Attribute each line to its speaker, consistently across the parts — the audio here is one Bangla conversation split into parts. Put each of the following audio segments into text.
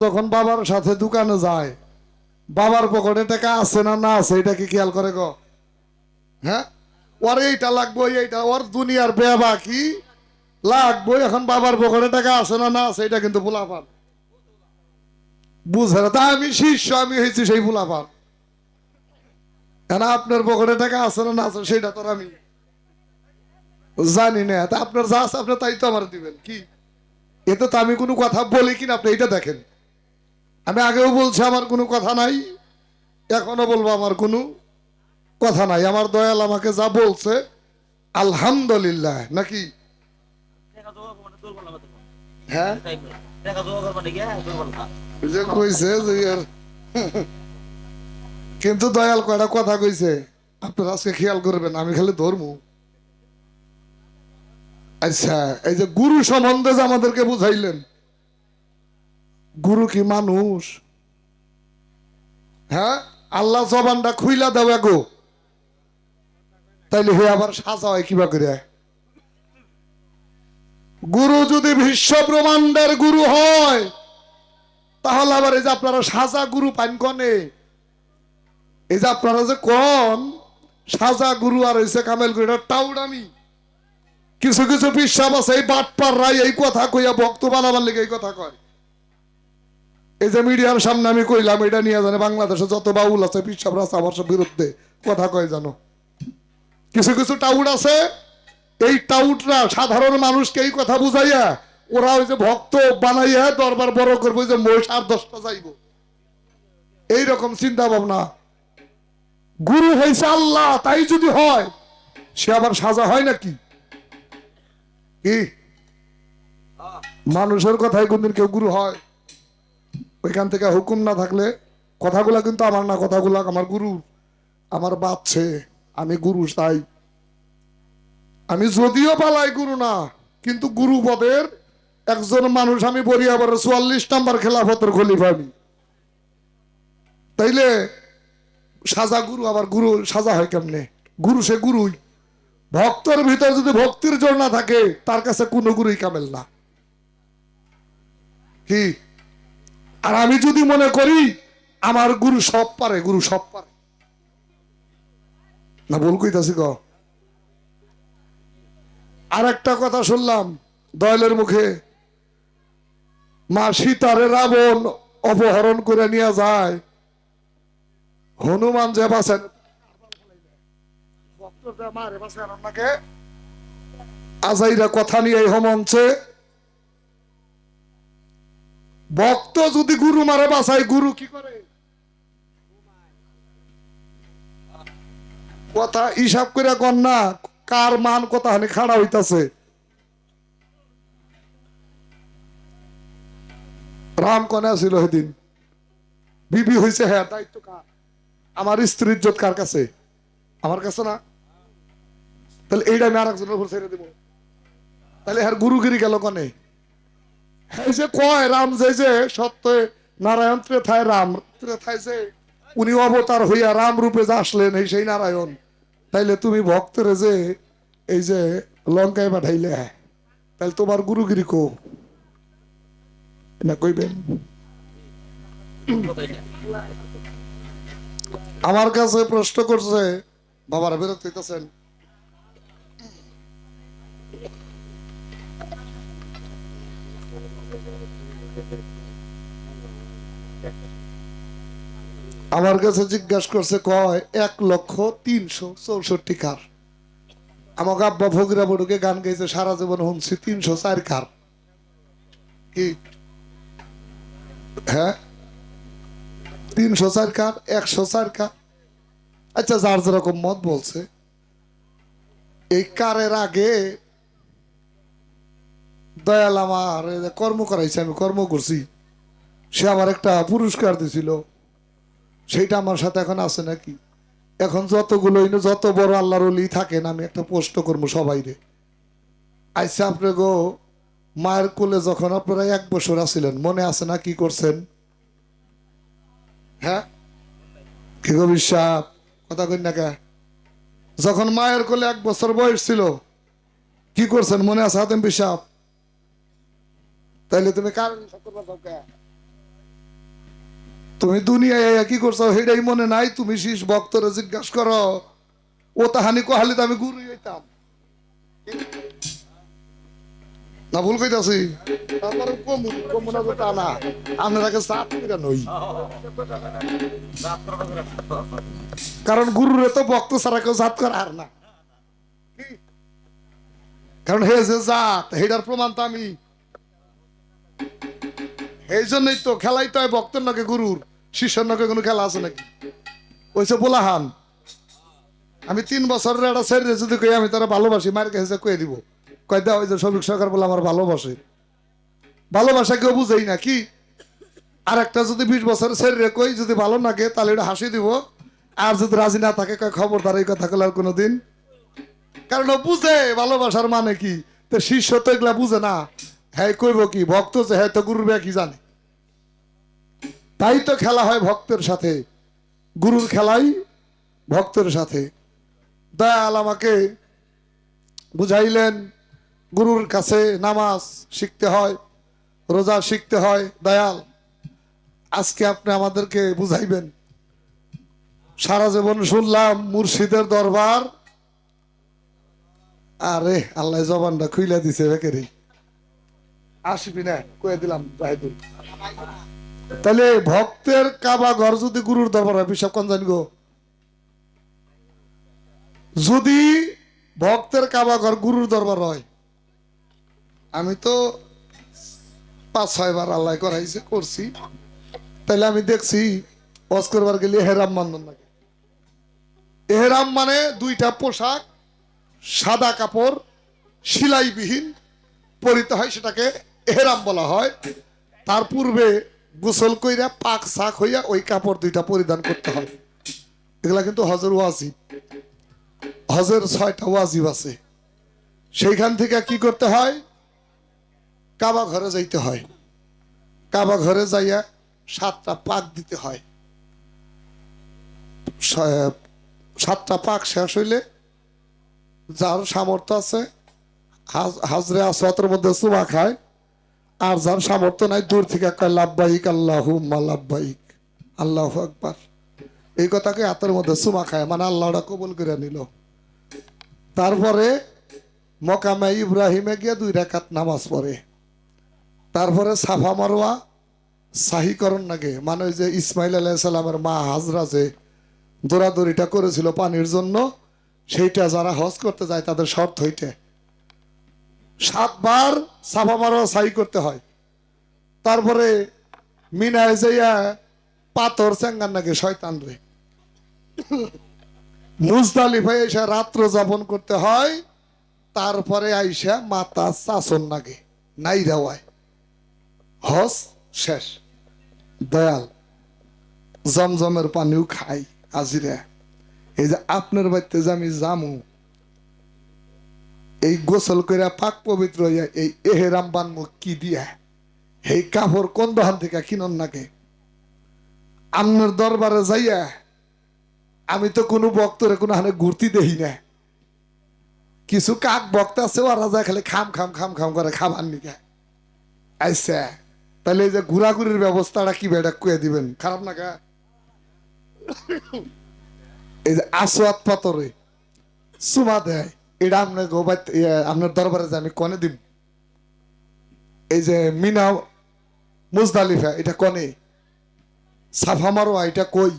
Speaker 1: যখন বাবার সাথে দোকানে যায়, বাবার পকেটে টাকা আছে না না আছে এটা কি খেয়াল করে গো? হ্যাঁ, ওর এইটা লাগবো, এইটা ওর দুনিয়ার বেবা কি লাগবো, এখন বাবার পকেটে টাকা আছে না না আছে এটা কিন্তু ভুলাপান বুঝে না। তা আমি শিষ্য, আমি হয়েছি সেই ভুলাপান। কেন আপনার পকেটে টাকা আছে না না আছে সেটা তো আমি জানি না। তা আপনার যা আছে আপনি তাই তো আমার দিবেন কি? এতে তো আমি কোনো কথা বলি কিনা আপনি এটা দেখেন। আমি আগেও বলছি আমার কোনো কথা নাই, এখনো বলবো আমার কোনো কথা নাই। আমার দয়াল আমাকে যা বলছে আলহামদুলিল্লাহ নাকি? হ্যাঁ, যে কইছে যে কিন্তু দয়াল কয়টা কথা কইছে আপনারা আজকে খেয়াল করবেন, আমি খালি ধর্মু। আচ্ছা, এই যে গুরু সম্বন্ধে যে আমাদেরকে বুঝাইলেন, গুরু কি মানুষ? হ্যাঁ, আল্লাহ জবানটা খুইলা দেওয়া গো, তাইলে হে আবার সাজা হয় কিবা করে? গুরু যদি বিশ্ব ব্রহ্মাণ্ডের গুরু হয়, তাহলে আবার এই যে আপনারা সাজা গুরু পান কনে? এই যে আপনারা যে কন সাজা গুরু আর হয়েছে কামেল গুরু, এটা টাউডামি। কিছু কিছু বিশ্বাস আছে এই বাটপার রাই এই কথা কইয়া ভক্ত বানাবার লেগে এই কথা কয়। এই যে মিডিয়ার সামনে আমি কইলাম, এটা নিয়ে জানে বাংলাদেশে যত বাউল আছে বিশ্বাস আছে আমার সব বিরুদ্ধে কথা কয় জানো। কিছু কিছু টাউট আছে, এই টাউটরা সাধারণ মানুষকে এই কথা বুঝাইয়া ওরা ওই যে ভক্ত বানাইয়া দরবার বড় করবো, যে মহিষ আর 10টা যাইব, এইরকম চিন্তা ভাবনা। গুরু হয়েছে আল্লাহ, তাই যদি হয় সে আবার সাজা হয় নাকি? কি মানুষের কথাই কোনদিন কেউ গুরু হয়? ওইখান থেকে হুকুম না থাকলে, কথাগুলা কিন্তু আমার না, কথাগুলা আমার গুরু, আমার বাচ্চে, আমি গুরু তাই। আমি যদিও পালাই গুরু না, কিন্তু গুরু পদের একজন মানুষ আমি বলি, আবার 44 নম্বর খেলাফতের খলিফা আমি। তাইলে সাজা গুরু, আবার গুরু সাজা হয় কেমনে? গুরু সে গুরুই। ভক্তর ভিতরে যদি ভক্তির জোর না থাকে, তার কাছে কোনো গুরুই কামেল না। কি? আর আমি যদি মনে করি আমার গুরু সব পারে, গুরু সব পারে না, ভুল কইতাছি গ? আর একটা কথা শুনলাম দয়ালের মুখে, মা সীতারে রাবণ অপহরণ করে নিয়ে যায়, হনুমান যে বাঁচেন আজাইরা কথা নিয়ে এই মঞ্চে, ভক্ত যদি গুরু মারে বাঁচায়, গুরু কি করে? কথা হিসাব করে কন্যা কার মান কথা হানি খাড়া হইতাছে। রাম কনে ছিল সেদিন, বিবি হয়েছে, হ্যাঁ দায়িত্ব কার? আমার স্ত্রীর ইজ্জত কার কাছে? আমার কাছে না? তাহলে এইটা আমি আর একজনের উপর ছেড়ে দেবো? তাহলে আর গুরুগিরি গেল কনে? এই যে কয় রাম যে সত্য নারায়ণ ত্রেথায় রাম, ত্রেথায় যে উনি অবতার হইয়া রাম রূপে যে আসলেন, এই সেই নারায়ণ। তাইলে তুমি ভক্তরে যে এই যে লঙ্কায় পাঠাইলে, তাহলে তোমার গুরুগিরি কো না কইবেন? আমার কাছে প্রশ্ন করছে, বাবার বিরক্ত হইতেছেন? আমার কাছে জিজ্ঞাসা করছে, কয় 1,03,64 কার? আমাকে আব্বা ফকিরা বড়ুকে গান গাইছে, সারা জীবন শুনছি 304 কার। কি? হ্যাঁ, 304 কার, 104 কার? আচ্ছা, যার যেরকম মত বলছে। এই কারের আগে দয়াল আমার কর্ম করাইছে, আমি কর্ম করছি, সে আমার একটা পুরস্কার দিছিল, সেইটা আমার সাথে এখন আছে নাকি? এখন যতগুলো যত বড় আল্লাহর ওলি থাকেন, আমি একটা পোস্ট করবো সবাই রে। আচ্ছা, আপনি গো মায়ের কোলে যখন আপনারা 1 বছর আছিলেন, মনে আছে না কি করছেন? হ্যাঁ, কি গো বিশ্বাস, কথা কই না কে? যখন মায়ের কোলে 1 বছর বয়স ছিল, কি করছেন মনে আছে হাতেম বিশ্বাস? তাইলে তুমি কার তুমি দুনিয়ায় কি করছো সেটাই মনে নাই? তুমি শিশ ভক্তরে জিজ্ঞাসা করো, ও তাহানি কহালি তো আমি গুরু হইতাম না, ভুল কইতাছি? তারপরে কমুনা তো তা না, আপনারাকে সাত করে নই, কারণ গুরুরে তো ভক্ত ছাড়া কেউ জাত করে আর না, কারণ হে যে জাত হেটার প্রমাণ তো আমি। এই জন্যই তো খেলাই তো হয় ভক্তের নাকি গুরুর, শিষ্যের নাকি কোনো খেলা আছে নাকি? ওইসে বোলাহান আমি 3 বছরের একটা ছেড়ে যদি কই আমি তারা ভালোবাসি, মায়ের কাছে কয়ে দিব, কয় দেওয়া ওই যে শফিক সরকার বলে আমার ভালোবাসে, ভালোবাসা কেউ বুঝেই না কি? আর একটা যদি 20 বছর ছেড়ে কই যদি ভালো লাগে তাহলে এটা হাসি দিব, আর যদি রাজি না থাকে কয় খবরদার এই কথা কলার কোনোদিন, কারণ ও বুঝে ভালোবাসার মানে কি। তো শিষ্য তো এগুলা বুঝে না, হ্যাঁ কইব কি? ভক্ত যে হ্যাঁ তো গুরুর কি জানে? তাই তো খেলা হয় ভক্তের সাথে, গুরুর খেলাই ভক্তের সাথে। দয়াল আমাকে বুঝাইলেন গুরুর কাছে নামাজ শিখতে হয়, রোজা শিখতে হয়। দয়াল আজকে আপনি আমাদেরকে বুঝাইবেন। সারা জীবন শুনলাম মুর্শিদের দরবার, আরে আল্লাহ জবানটা খুইলা দিছে বেকেরি, আসবি না কয়ে দিলাম জাহিদুল। তাহলে ভক্তের কাবা ঘর যদি গুরুর দরবার হয়, পিসাব কোন জানি গো? যদি ভক্তের কাবা ঘর গুরুর দরবার হয়, আমি তো 5-6 বার আল্লাহ করাইছে করছি, তাহলে আমি দেখছি ওয়াজ করবার গেলে এহেরাম বান্ধন লাগে। এহেরাম মানে 2টা পোশাক, সাদা কাপড় সিলাইবিহীন পরিতে হয়, সেটাকে এহেরাম বলা হয়। তার পূর্বে গোসল কইরা পাক শাক হইয়া ওই কাপড় 2টা পরিধান করতে হয়। এগুলা কিন্তু হজের ওয়াজিব, হজের 6টা ওয়াজিব আছে। সেইখান থেকে কি করতে হয়? কাবা ঘরে যাইতে হয়, কাবা ঘরে যাইয়া 7টা পাক দিতে হয়। 7টা পাক শেষ হইলে যার সামর্থ্য আছে হাজরে আসওয়াতের মধ্যে চুমা খায়, আর যার সামর্থ্য নাই দূর থেকে কয় লাব্বাইক আল্লাহুম্মা লাব্বাইক, আল্লাহু আকবার। এই কথাকে হাতের মধ্যে চুমা খায়, মানে আল্লাহটা কবুল করে নিল। তারপরে মকামে ইব্রাহিমে গিয়ে 2 রাকাত নামাজ পড়ে। তারপরে সাফা মারওয়া সাহিকরণ লাগে, মানে ওই যে ইসমাইল আলাইহিস সালামের মা হাজরা যে দৌড়াদৌড়িটা করেছিল পানির জন্য, সেইটা যারা হজ করতে যায় তাদের শর্ত হইতে 7 বার সাফা মারওয়া সাহি করতে হয়। তারপরে মিনায় যাইয়া পাথর চেঙ্গান নাকি শয়তান রে, মুজদালিফায় এসে রাত্র যাপন করতে হয়। তারপরে আইসা মাতা চাচন নাগে নাই রাওয়ায়, হজ শেষ। দয়াল জমজমের পানিও খাই আজিরা। এই যে আপনার বাড়িতে যে আমি জামু, এই গোসল করে পাক পবিত্র হইয়া এই এহেরাম বানমু কি দিয়া, এই কাপড় কোন দোকান থেকে কিনন নাকে? আপনার দরবারে যাইয়া আমি তো কোনো বক্তরে কোনো হানে ঘুরতি দেখি না। কিছু কাক বক্তা আছে, ওরা যায় খালি খাম খাম খাম খাম করে খাবার নিকে। আচ্ছা তাহলে এই যে ঘোরাঘুরির ব্যবস্থাটা কি বেটা কুয়ে দিবেন? খারাপ না কা? এই যে আসোয়াত পাতরে চুমা দেয়, এটা আপনার আপনার দরবারে যে আমি কনে দিব। এই যে মিনা মুজদালিফা এটা কনে, সাফা মারোয়া এটা কই,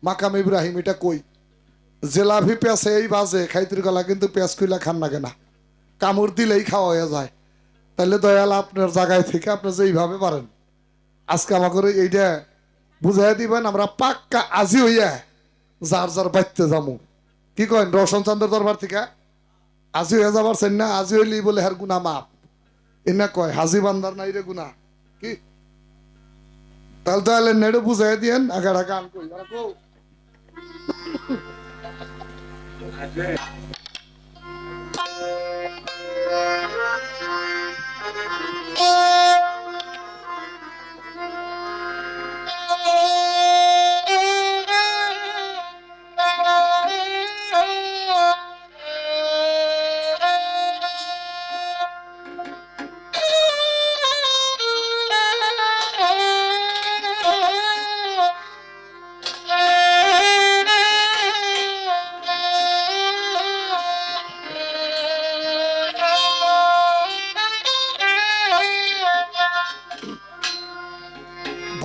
Speaker 1: মাকাম ইব্রাহিম এটা কই। জেলাভি পেঁয়াজে এই বাজে খাইতির গলা, কিন্তু পেঁয়াজ খুইলা খান না কেনা, কামড় দিলেই খাওয়া হয়ে যায়। তাহলে দয়াল আপনার জায়গায় থেকে আপনি যেইভাবে পারেন আজকে আমাকে এইটা বুঝাই দিবেন, আমরা পাক্কা আজি হইয়া যার যার বাইতে যাবো। কি করেন রোশন চন্দ্র দরবার থেকে আজি হয়ে যাবার চাই না? আজি হইলেই বলে হার গুনা মাপ, এনা কয় হাজি বান্দার নাই রে গুনা কি? তাহলে তাহলে নেড়ে বুঝাই দিয়েন আগাড়া গান কই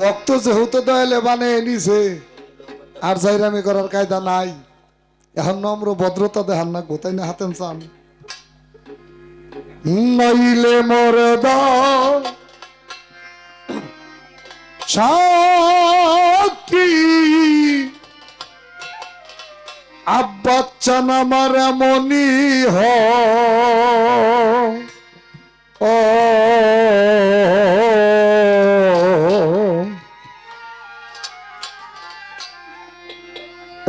Speaker 1: ভক্ত যেহেতু দয়ালে বানিয়ে নিছে আর জাইরামি করার কায়দা নাই, এখন নম্র ভদ্রতা দেখান না কোথায় না হাতেন চান নইলে মোর সাকি আব্বাচ্চান আমার এমনই ও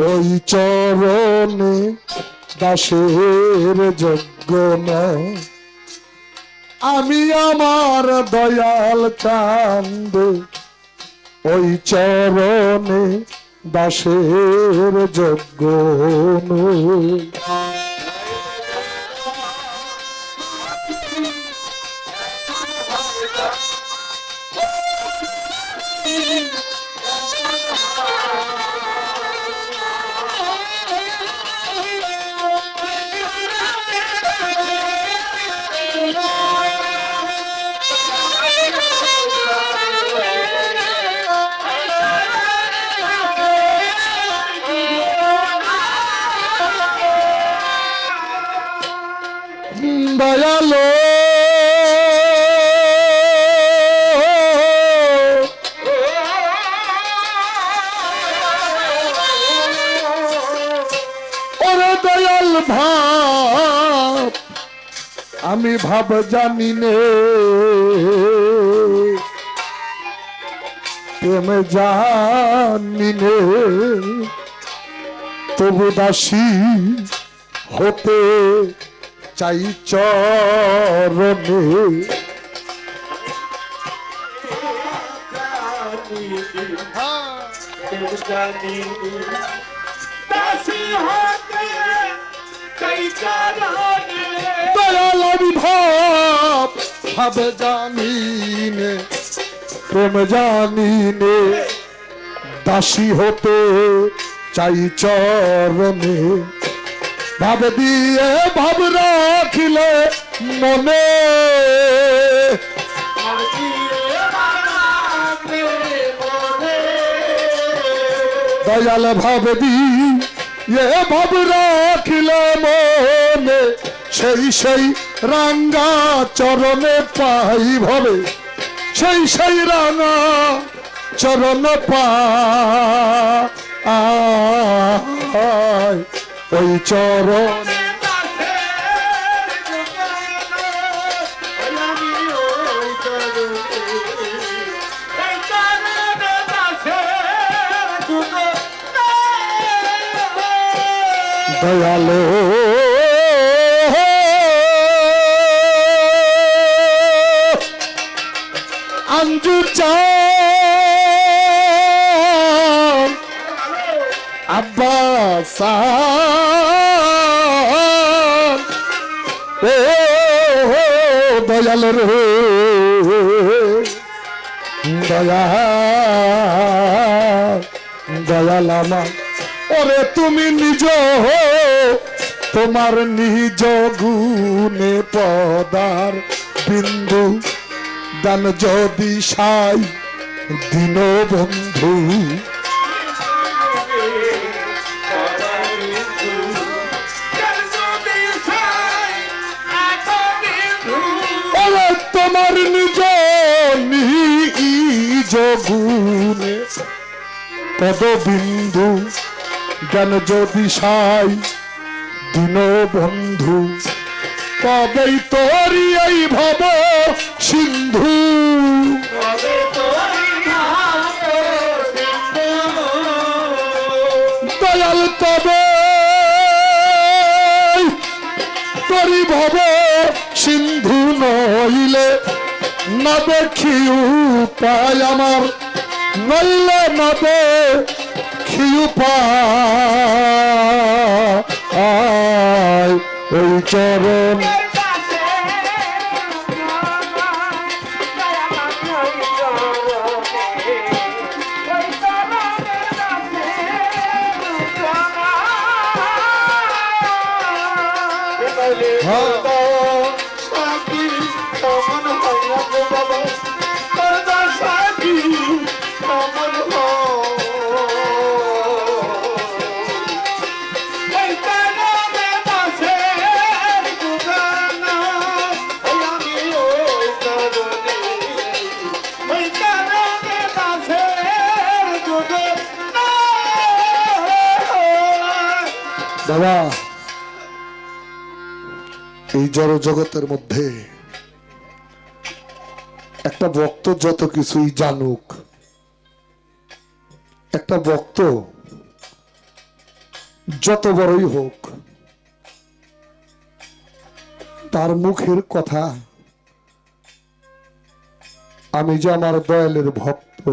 Speaker 1: ওই চরণে দাসের যজ্ঞ নয়, আমি আমার দয়াল চাঁদ ওই চরণে দাসের যজ্ঞ নয়। দয়ালো ওরে দয়াল ভাব আমি ভাব জানি নে প্রেম জানি নে তবু দাসী হতে চাই চরণে দয়াল আমি ভাব ভাবে জানি নে প্রেম জানি নে দাসী হতে চাই চরণে ভাব দিয়ে ভাব রাখিলে মনে দয়াল ভাব দিয়ে ভাব রাখিলে মনে সেই সেই রাঙ্গা চরণে পাই ভবে সেই সেই রাঙা চরণ পাই ওই চরণ দয়ালো আঞ্জু চান আব্বাস ও দয়াল রে দয়াল আমার ওরে তুমি নিজ তোমার নিজ গুণে পদার বিন্দু দান যদি সাই দিন বন্ধু তোমার নিজ নিজ গুণে পদবিন্দু জ্ঞান যদি সাই দিন বন্ধু কবেই তোরি এই ভব সিন্ধু দয়াল তবে তোরি ভব সিন্ধু নইলে না দেখি উপায় আমার নইলে না দেখি উপায় ওই চরণ
Speaker 2: অমর হো ওই কারণে দাসের গুণানা আমি ওই কারণে দাসের গুণানা
Speaker 1: বাবা এই জড় জগতের মধ্যে একটা ভক্ত যত কিছুই জানুক, একটা ভক্ত যত বড়ই হোক, তার মুখের কথা আমি যে আমার দয়ালের ভক্ত